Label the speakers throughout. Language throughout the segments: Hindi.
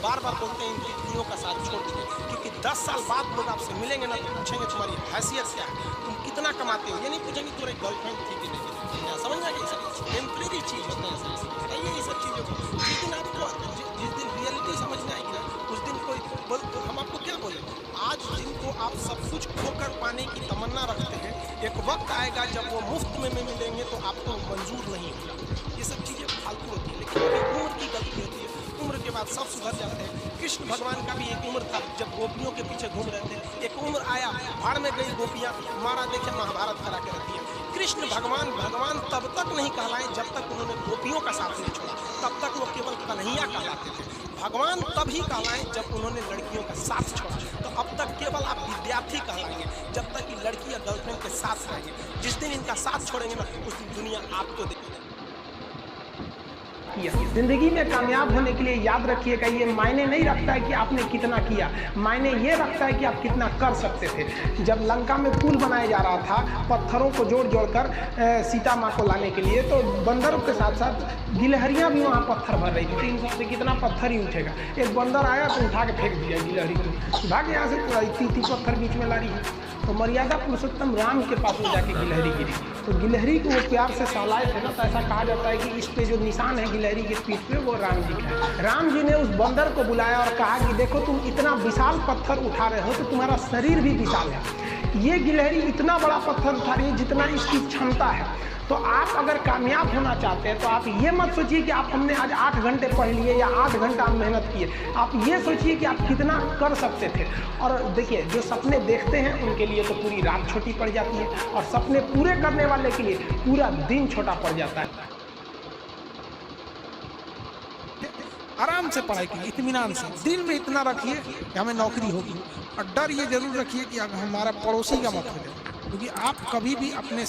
Speaker 1: बार बार बोलते हैं इनकी स्त्रियों का साथ छोड़ दीजिए, क्योंकि 10 साल बाद लोग आपसे मिलेंगे ना तो पूछेंगे तुम्हारी हैसियत क्या है, तुम कितना कमाते हो। ये नहीं पूछेंगे तुम्हारी गर्लफ्रेंड थी कि नहीं थी। समझ में, ये सब टेम्परेरी चीज़ होते हैं सर। बताइए ये सब चीज़ों को, जिस दिन आपको जिस दिन रियलिटी समझ में आएगी ना उस दिन कोई हम आपको क्या बोले। आज जिनको आप सब कुछ खोकर पाने की तमन्ना रखते हैं, एक वक्त आएगा जब वो मुफ्त में मिलेंगे तो आपको मंजूर नहीं होगा। ये सब चीज़ें फालतू होती है, लेकिन अभी उम्र की गलती होती है। उम्र के बाद सब सुधर जाते हैं। कृष्ण भगवान का भी एक उम्र था जब गोपियों के पीछे घूम रहे थे, एक उम्र आया भाड़ में गई गोपियाँ, मारा देखे महाभारत करा के रखी है। कृष्ण भगवान तब तक नहीं कहलाए जब तक उन्होंने गोपियों का साथ नहीं छोड़ा, तब तक वो केवल कन्हैया कहलाते थे। भगवान तभी कहलाए जब उन्होंने लड़कियों का साथ छोड़ा। तो अब तक केवल आप विद्यार्थी कहलाएंगे जब तक कि लड़की या गर्लफ्रेंड के साथ रहेंगे। जिस दिन इनका साथ छोड़ेंगे ना उस दिन दुनिया आपको देखेगी।
Speaker 2: जिंदगी में कामयाब होने के लिए याद रखिएगा, ये मायने नहीं रखता है कि आपने कितना किया, मायने ये रखता है कि आप कितना कर सकते थे। जब लंका में पुल बनाया जा रहा था पत्थरों को जोड़ जोड़कर सीता माँ को लाने के लिए, तो बंदरों के साथ साथ गिलहरियाँ भी वहाँ पत्थर भर रही थी। 300 से कितना पत्थर ही उठेगा। एक बंदर आया तो उठा के फेंक दिया गिलहरी को, भाग यहाँ से, पूरा इतनी पत्थर बीच में ला रही है। तो मर्यादा पुरुषोत्तम राम के पास में जाके गिलहरी गिरी, तो गिलहरी को वो प्यार से सहलाए थे ना, तो ऐसा कहा जाता है कि इस पे जो निशान है गिलहरी की पीठ पे वो राम जी का है। राम जी ने उस बंदर को बुलाया और कहा कि देखो तुम इतना विशाल पत्थर उठा रहे हो तो तुम्हारा शरीर भी विशाल है, ये गिलहरी इतना बड़ा पत्थर उठा रही है जितना इसकी क्षमता है। तो आप अगर कामयाब होना चाहते हैं तो आप ये मत सोचिए कि आप हमने आज 8 घंटे पढ़ लिए या 8 घंटा मेहनत किए, आप ये सोचिए कि आप कितना कर सकते थे। और देखिए जो सपने देखते हैं उनके लिए तो पूरी रात छोटी पड़ जाती है, और सपने पूरे करने वाले के लिए पूरा दिन छोटा पड़ जाता है।
Speaker 3: आराम से पढ़ाई कीजिए, इत्मीनान से। दिल में इतना रखिए कि हमें नौकरी होगी, और डर ये जरूर रखिए कि हमारा पड़ोसी का मत हो जाए, क्योंकि आप कभी भी अपने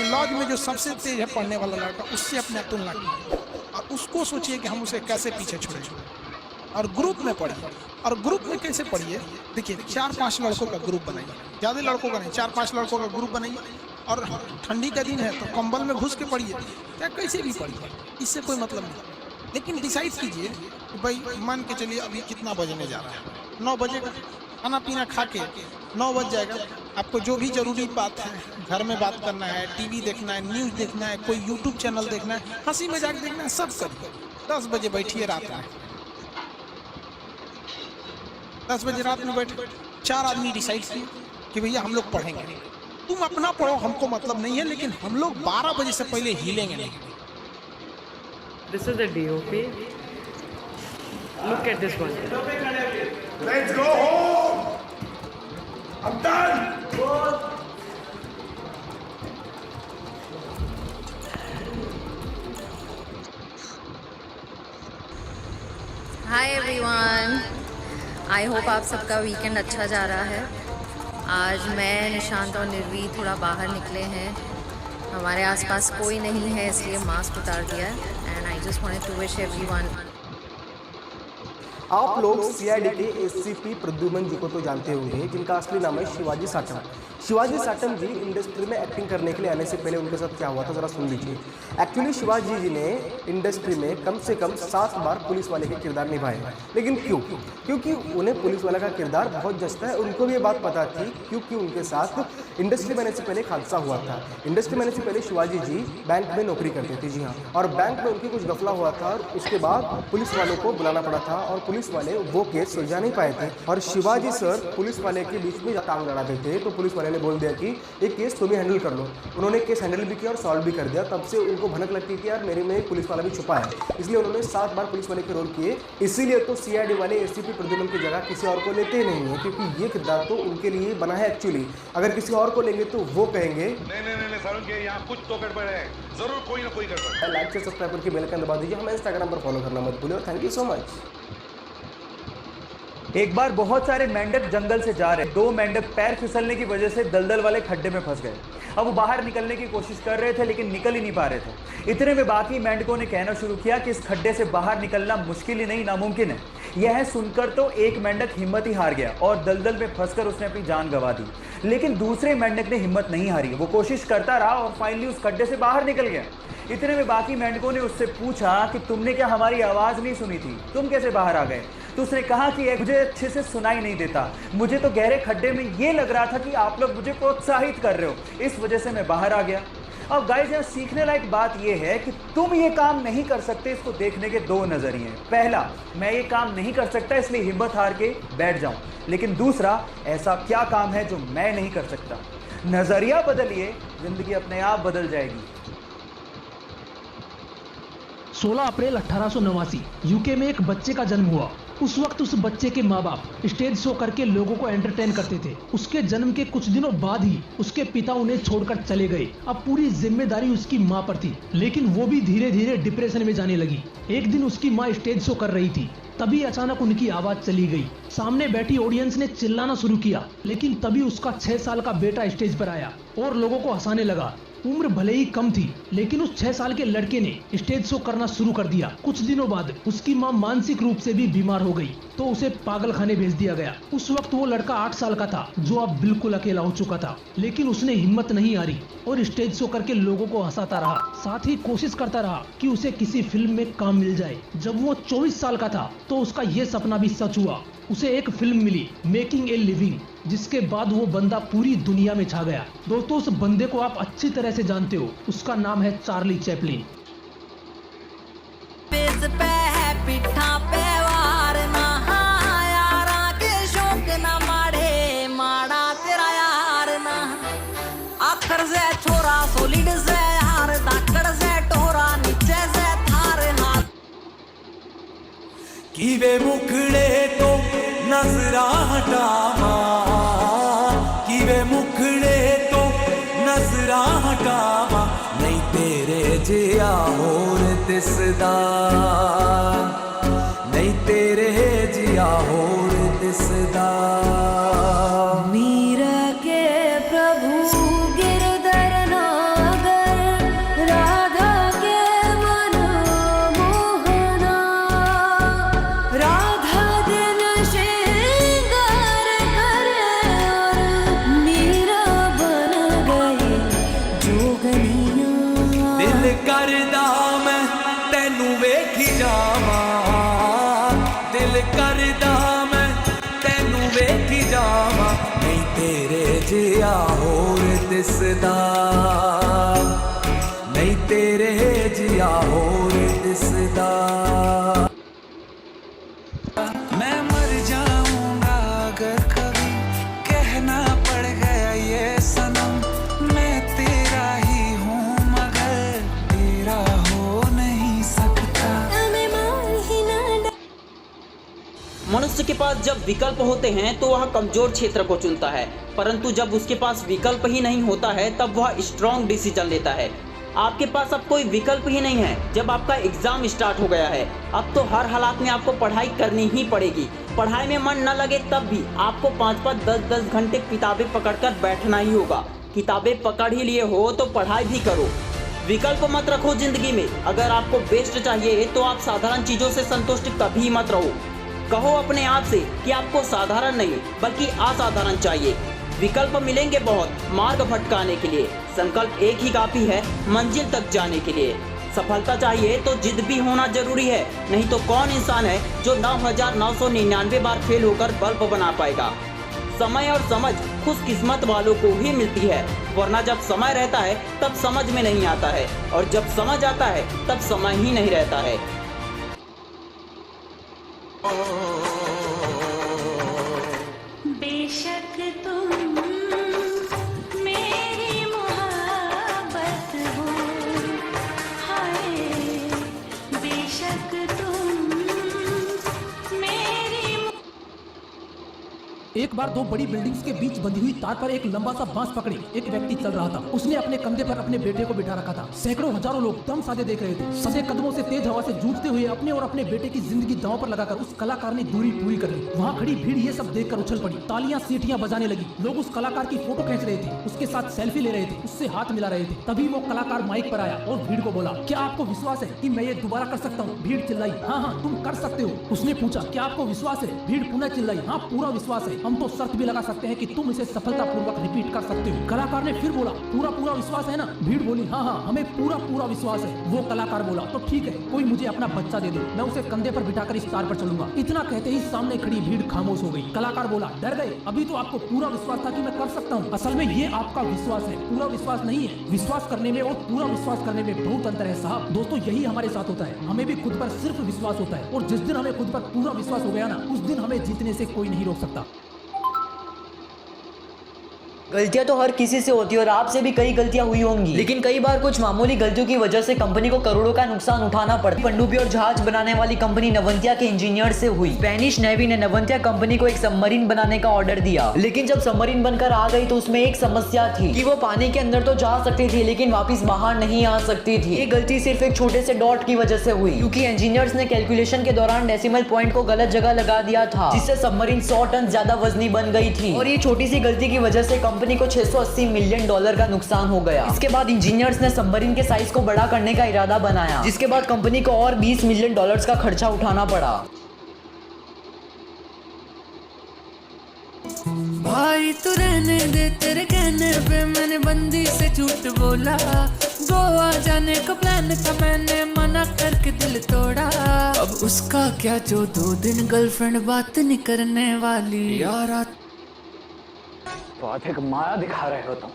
Speaker 3: लॉज में जो सबसे तेज है पढ़ने वाला लड़का, उससे अपने तुलना कीजिए और उसको सोचिए कि हम उसे कैसे पीछे छोड़ें। और ग्रुप में पढ़िए, और ग्रुप में कैसे पढ़िए, देखिए 4-5 लड़कों का ग्रुप बनाइए, ज़्यादा लड़कों का नहीं, 4-5 लड़कों का ग्रुप बनाइए। और ठंडी का दिन है तो कंबल में घुस के पढ़िए, या कैसे भी पढ़िए, इससे कोई मतलब नहीं। लेकिन डिसाइड कीजिए कि भाई मान के चलिए अभी कितना बजने जा रहा है, 9 बजेगा, खाना पीना खा के 9 बज जाएगा। आपको जो भी ज़रूरी बात है, घर में बात करना है, टीवी देखना है, न्यूज़ देखना है, कोई यूट्यूब चैनल देखना है, हंसी मजाक देखना है, सब करिए। 10 बजे बैठिए रात में, 10 बजे रात में बैठे 4 आदमी डिसाइड किए कि भैया हम लोग पढ़ेंगे, तुम अपना पढ़ो, हमको मतलब नहीं है, लेकिन हम लोग 12 बजे से पहले हिलेंगे नहीं।
Speaker 4: This is the DOP. Look at this one.
Speaker 5: Let's go home. I'm done.
Speaker 6: Hi everyone, I hope आप सबका वीकेंड अच्छा जा रहा है। आज मैं, निशांत और निर्वी थोड़ा बाहर निकले हैं। हमारे आसपास कोई नहीं है इसलिए मास्क उतार दिया है। And I just wanted to wish everyone.
Speaker 7: आप लोग सीआईडी के एससीपी प्रद्युमन जी को तो जानते होंगे, जिनका असली नाम है शिवाजी साटम। शिवाजी साटम जी इंडस्ट्री में एक्टिंग करने के लिए आने से पहले उनके साथ क्या हुआ था ज़रा सुन लीजिए। एक्चुअली शिवाजी जी ने इंडस्ट्री में कम से कम 7 बार पुलिस वाले के किरदार निभाए। लेकिन क्यों? क्योंकि उन्हें पुलिस वाले का किरदार बहुत जचता है। उनको भी ये बात पता थी, क्योंकि उनके साथ इंडस्ट्री में आने से पहले एक हादसा हुआ था। इंडस्ट्री में आने से पहले शिवाजी जी बैंक में नौकरी करते थे, जी हाँ, और बैंक में उनकी कुछ गफला हुआ था और उसके बाद पुलिस वालों को बुलाना पड़ा था और पुलिस वाले वो केस सुलझा नहीं पाए थे। और शिवाजी सर पुलिस वाले के बीच में टांग लड़ाते थे, तो पुलिस वाले ने बोल दिया कि ये केस तुम ही हैंडल कर लो। उन्होंने केस हैंडल भी किया और सॉल्व भी कर दिया। तब से उनको भनक लगती थी यार मेरे में पुलिस वाला भी छुपा है, इसलिए उन्होंने 7 बार पुलिस वाले के रोल किए। इसीलिए तो सीआईडी वाले एससीपी प्रद्युमन की जगह किसी और को लेते नहीं है, क्योंकि ये किरदार तो उनके लिए बना है एक्चुअली। अगर किसी और को लेंगे तो वो कहेंगे
Speaker 5: नहीं सारुण के यहाँ कुछ तो गड़बड़ है, जरूर कोई ना कोई गड़बड़ है।
Speaker 7: लाइक से सब्सक्राइब करके बेल आइकन दबा दीजिए। हमें इंस्टाग्राम पर फॉलो करना मत भूलिए और थैंक यू सो मच।
Speaker 8: एक बार बहुत सारे मेंढक जंगल से जा रहे, 2 मेंढक पैर फिसलने की वजह से दलदल वाले खड्डे में फंस गए। अब वो बाहर निकलने की कोशिश कर रहे थे लेकिन निकल ही नहीं पा रहे थे। इतने में बाकी मेंढकों ने कहना शुरू किया कि इस खड्डे से बाहर निकलना मुश्किल ही नहीं नामुमकिन है। यह सुनकर तो एक मेंढक हिम्मत ही हार गया और दलदल में फंसकर उसने अपनी जान गंवा दी। लेकिन दूसरे मेंढक ने हिम्मत नहीं हारी, वो कोशिश करता रहा और फाइनली उस खड्डे से बाहर निकल गया। इतने में बाकी मेंढकों ने उससे पूछा कि तुमने क्या हमारी आवाज़ नहीं सुनी थी, तुम कैसे बाहर आ गए? तो उसने कहा कि मुझे अच्छे से सुनाई नहीं देता, मुझे तो गहरे खड्डे में ये लग रहा था कि आप लोग मुझे प्रोत्साहित कर रहे हो, इस वजह से मैं बाहर आ गया। अब गाइस यहाँ सीखने लायक बात यह है कि तुम ये काम नहीं कर सकते, इसको देखने के दो नजरिए हैं। पहला, मैं ये काम नहीं कर सकता इसलिए हिम्मत हार के बैठ जाऊं, लेकिन दूसरा, ऐसा क्या काम है जो मैं नहीं कर सकता। नजरिया बदलिए, जिंदगी अपने आप बदल जाएगी।
Speaker 9: 16 अप्रैल 1889 यूके में एक बच्चे का जन्म हुआ। उस वक्त उस बच्चे के माँ बाप स्टेज शो करके लोगों को एंटरटेन करते थे। उसके जन्म के कुछ दिनों बाद ही उसके पिता उन्हें छोड़कर चले गए। अब पूरी जिम्मेदारी उसकी माँ पर थी, लेकिन वो भी धीरे धीरे डिप्रेशन में जाने लगी। एक दिन उसकी माँ स्टेज शो कर रही थी, तभी अचानक उनकी आवाज चली गई। सामने बैठी ऑडियंस ने चिल्लाना शुरू किया, लेकिन तभी उसका 6 साल का बेटा स्टेज पर आया और लोगों को हंसाने लगा। उम्र भले ही कम थी, लेकिन उस 6 साल के लड़के ने स्टेज शो करना शुरू कर दिया। कुछ दिनों बाद उसकी माँ मानसिक रूप से भी बीमार हो गई, तो उसे पागल खाने भेज दिया गया। उस वक्त वो लड़का 8 साल का था, जो अब बिल्कुल अकेला हो चुका था, लेकिन उसने हिम्मत नहीं हारी और स्टेज शो करके लोगों को हंसाता रहा। साथ ही कोशिश करता रहा कि उसे किसी फिल्म में काम मिल जाए। जब वो 24 साल का था, तो उसका ये सपना भी सच हुआ। उसे एक फिल्म मिली, मेकिंग ए लिविंग, जिसके बाद वो बंदा पूरी दुनिया में छा गया। दोस्तों, उस बंदे को आप अच्छी तरह से जानते हो, उसका नाम है चार्ली चैपलिन।
Speaker 10: किवे मुखड़े तो नजरा हटावा, किवे मुखड़े तो नजरा हटावा, नहीं तेरे जिया होर दिसदा, नहीं तेरे जिया होर दिसदा।
Speaker 11: मीरा के प्रभु गिरधर नागर, राधा के मन मोहना, राधा दिन श्रृंगार करे और मीरा बन गई जोगनिया।
Speaker 10: दिल करदा मैं तेनू वेखी जावा, दिल करदा मैं तेनू वेखी जावा, नहीं तेरे जिया होर दिसदा, नहीं तेरे जिया होर दिसदा। मैं मर जाऊंगा अगर कभी कहना पड़ गया ये सनम, मैं तेरा ही हूँ मगर तेरा हो नहीं सकता।
Speaker 12: मनुष्य के पास जब विकल्प होते हैं तो वह कमजोर क्षेत्र को चुनता है, परंतु जब उसके पास विकल्प ही नहीं होता है तब वह स्ट्रॉन्ग डिसीजन लेता है। आपके पास अब कोई विकल्प ही नहीं है। जब आपका एग्जाम स्टार्ट हो गया है, अब तो हर हालात में आपको पढ़ाई करनी ही पड़ेगी। पढ़ाई में मन न लगे तब भी आपको 5-5, 10-10 घंटे किताबें पकड़कर बैठना ही होगा। किताबें पकड़ ही लिए हो तो पढ़ाई भी करो। विकल्प मत रखो जिंदगी में। अगर आपको बेस्ट चाहिए तो आप साधारण चीजों से संतुष्ट कभी मत रहो। कहो अपने आप से कि आपको साधारण नहीं बल्कि असाधारण चाहिए। विकल्प मिलेंगे बहुत मार्ग भटकाने के लिए, संकल्प एक ही काफी है मंजिल तक जाने के लिए। सफलता चाहिए तो जिद भी होना जरूरी है, नहीं तो कौन इंसान है जो 9,999 बार फेल होकर बल्ब बना पाएगा। समय और समझ खुशकिस्मत वालों को ही मिलती है, वरना जब समय रहता है तब समझ में नहीं आता है, और जब समझ आता है तब समय ही नहीं रहता है।
Speaker 11: बेशक तुम मेरी मोहब्बत हो, हाय बेशक तुम मेरी।
Speaker 9: एक बार 2 बड़ी बिल्डिंग्स के बीच बंधी हुई तार पर एक लंबा सा बांस पकड़े एक व्यक्ति चल रहा था। उसने अपने कंधे पर अपने बेटे को बिठा रखा था। सैकड़ों हजारों लोग दम साधे देख रहे थे। सजे कदमों से तेज हवा से जूझते हुए अपने और अपने बेटे की जिंदगी दांव पर लगाकर उस कलाकार ने दूरी पूरी कर ली। वहाँ खड़ी भीड़ ये सब देखकर उछल पड़ी, तालियां सीटियां बजाने लगी। लोग उस कलाकार की फोटो खींच रहे थे, उसके साथ सेल्फी ले रहे थे, उससे हाथ मिला रहे थे। तभी वो कलाकार माइक पर आया और भीड़ को बोला, क्या आपको विश्वास है कि मैं ये दोबारा कर सकता हूँ? भीड़ चिल्लाई, हाँ हाँ तुम कर सकते हो। उसने पूछा, क्या आपको विश्वास है? भीड़ पुनः चिल्लाई, हाँ पूरा विश्वास है, हम तो शर्त भी लगा सकते हैं कि तुम इसे सफलतापूर्वक रिपीट कर सकते हो। कलाकार ने फिर बोला, पूरा पूरा विश्वास है ना? भीड़ बोली, हाँ हाँ हमें पूरा पूरा विश्वास है। वो कलाकार बोला, तो ठीक है, कोई मुझे अपना बच्चा दे दो, मैं उसे कंधे पर बिठाकर इस तार पर चलूंगा। इतना कहते ही सामने खड़ी भीड़ खामोश हो गई। कलाकार बोला, डर गए? अभी तो आपको पूरा विश्वास था कि मैं कर सकता हूँ। असल में ये आपका विश्वास है, पूरा विश्वास नहीं है। विश्वास करने में और पूरा विश्वास करने में बहुत अंतर है साहब। दोस्तों यही हमारे साथ होता है, हमें भी खुद पर सिर्फ विश्वास होता है, और जिस दिन हमें खुद पर पूरा विश्वास हो गया ना, उस दिन हमें जीतने से कोई नहीं रोक सकता।
Speaker 13: गलतियां तो हर किसी से होती है और आपसे भी कई गलतियां हुई होंगी, लेकिन कई बार कुछ मामूली गलतियों की वजह से कंपनी को करोड़ों का नुकसान उठाना पड़ता। पनडुब्बी और जहाज बनाने वाली कंपनी नवंतिया के इंजीनियर से हुई। स्पेनिश नेवी ने नवंतिया कंपनी को एक सबमरीन बनाने का ऑर्डर दिया, लेकिन जब सबमरीन बनकर आ गई तो उसमें एक समस्या थी कि वो पानी के अंदर तो जा सकती थी लेकिन वापस बाहर नहीं आ सकती थी। ये गलती सिर्फ एक छोटे से डॉट की वजह से हुई, क्योंकि इंजीनियर्स ने कैलकुलेशन के दौरान डेसिमल पॉइंट को गलत जगह लगा दिया था, जिससे सबमरीन 100 टन ज्यादा वजनी बन गई थी। और ये छोटी सी गलती की वजह से कंपनी को $680 मिलियन का नुकसान हो गया। इसके बाद इंजीनियर्स ने सबमरीन के साइज को बड़ा करने का इरादा बनाया, जिसके बाद कंपनी को और $20 मिलियन का खर्चा उठाना पड़ा।
Speaker 10: भाई तू रहने दे, तेरे कहने पे मैंने बंदी से झूठ बोला। गोवा जाने का प्लान था, मैंने मना करके दिल तोड़ा। अब उसका क्या जो 2 दिन गर्लफ्रेंड बात नहीं करने वाली यार।
Speaker 8: तो अधिक माया दिखा रहे हो तुम,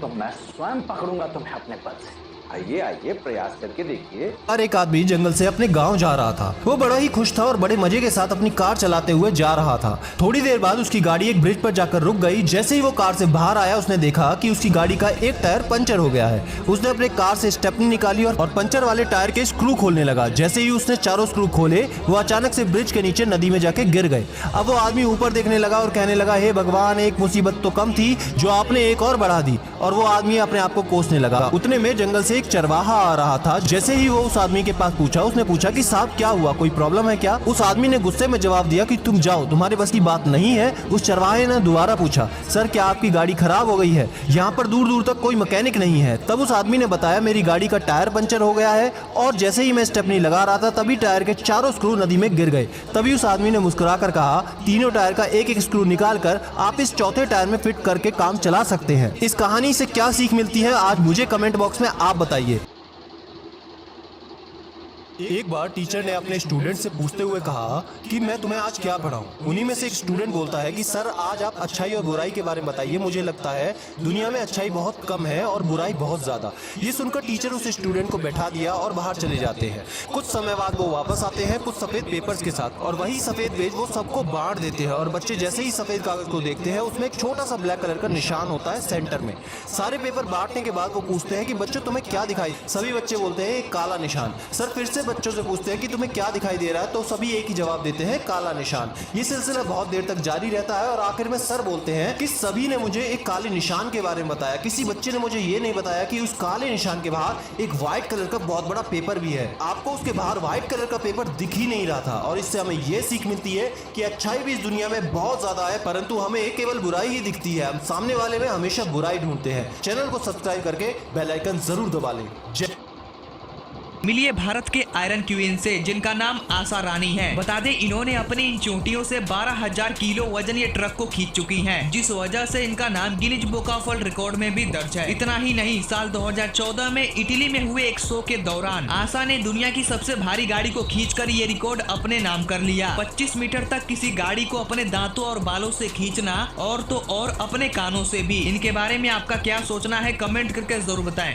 Speaker 8: तो मैं स्वयं पकड़ूंगा तुम्हें अपने पद से। आइए आइए, प्रयास करके देखिए।
Speaker 7: और एक आदमी जंगल से अपने गांव जा रहा था। वो बड़ा ही खुश था और बड़े मजे के साथ अपनी कार चलाते हुए जा रहा था। थोड़ी देर बाद उसकी गाड़ी एक ब्रिज पर जाकर रुक गई। जैसे ही वो कार से बाहर आया, उसने देखा कि उसकी गाड़ी का एक टायर पंचर हो गया है। उसने अपने कार से स्टेपनी निकाली और पंचर वाले टायर के स्क्रू खोलने लगा। जैसे ही उसने चारों स्क्रू खोले, वो अचानक से ब्रिज के नीचे नदी में जाके गिर गए। अब वो आदमी ऊपर देखने लगा और कहने लगा, हे भगवान, एक मुसीबत तो कम थी जो आपने एक और बढ़ा दी। और वो आदमी अपने आप को कोसने लगा। उतने में जंगल से एक चरवाहा आ रहा था। जैसे ही वो उस आदमी के पास पूछा, उसने पूछा कि साहब क्या हुआ, कोई प्रॉब्लम है क्या? उस आदमी ने गुस्से में जवाब दिया कि तुम जाओ, तुम्हारे बस की बात नहीं है। उस चरवाहे ने दोबारा पूछा, सर क्या आपकी गाड़ी खराब हो गई है? यहाँ पर दूर दूर तक कोई मैकेनिक नहीं है। तब उस आदमी ने बताया, मेरी गाड़ी का टायर पंचर हो गया है। और जैसे ही मैं स्टेपनी लगा रहा था, तभी टायर के चारों स्क्रू नदी में गिर गए। तभी उस आदमी ने मुस्कुरा कर कहा, तीनों टायर का एक एक स्क्रू निकाल कर आप इस चौथे टायर में फिट करके काम चला सकते हैं। इस कहानी से क्या सीख मिलती है, आज मुझे कमेंट बॉक्स में आप बताइए। एक बार टीचर ने अपने स्टूडेंट से पूछते हुए कहा कि मैं तुम्हें आज क्या पढ़ाऊं। उन्हीं में से एक स्टूडेंट बोलता है कि सर आज आप अच्छाई और बुराई के बारे में बताइए, मुझे लगता है दुनिया में अच्छाई बहुत कम है और बुराई बहुत ज्यादा। ये सुनकर टीचर उस स्टूडेंट को बैठा दिया और बाहर चले जाते हैं। कुछ समय बाद वो वापस आते हैं कुछ सफेद पेपर्स के साथ, और वही सफेद पेज वो सबको बांट देते हैं। और बच्चे जैसे ही सफेद कागज को देखते हैं, उसमें एक छोटा सा ब्लैक कलर का निशान होता है सेंटर में। सारे पेपर बांटने के बाद वो पूछते हैं कि बच्चों तुम्हें क्या दिखाई? सभी बच्चे बोलते हैं एक काला निशान। सर फिर से बच्चों से पूछते हैं कि तुम्हें क्या दिखाई दे रहा है? तो सभी एक ही जवाब देते हैं, काला निशान। ये सिलसिला बहुत देर तक जारी रहता है और आखिर में सर बोलते हैं कि सभी ने मुझे एक काले निशान के बारे में बताया, किसी बच्चे ने मुझे ये नहीं बताया कि उस काले निशान के बाहर एक व्हाइट कलर का बहुत बड़ा पेपर भी है। आपको उसके बाहर व्हाइट कलर का पेपर दिख ही नहीं रहा था। और इससे हमें ये सीख मिलती है कि अच्छाई भी इस दुनिया में बहुत ज्यादा है, परंतु हमें केवल बुराई ही दिखती है। हम सामने वाले में हमेशा बुराई ढूंढते हैं। चैनल को सब्सक्राइब करके बेल आइकन जरूर दबा लें। जय।
Speaker 14: मिलिए भारत के आयरन क्वीन से, जिनका नाम आशा रानी है। बता दें, इन्होंने अपनी इन चोटियों से 12,000 किलो वजन ये ट्रक को खींच चुकी हैं, जिस वजह से इनका नाम Guinness book of world record में भी दर्ज है। इतना ही नहीं, साल 2014 में इटली में हुए एक शो के दौरान आशा ने दुनिया की सबसे भारी गाड़ी को खींचकर ये रिकॉर्ड अपने नाम कर लिया। 25 मीटर तक किसी गाड़ी को अपने दांतों और बालों से खींचना, और तो और अपने कानों से भी। इनके बारे में आपका क्या सोचना है, कमेंट करके जरूर बताएं।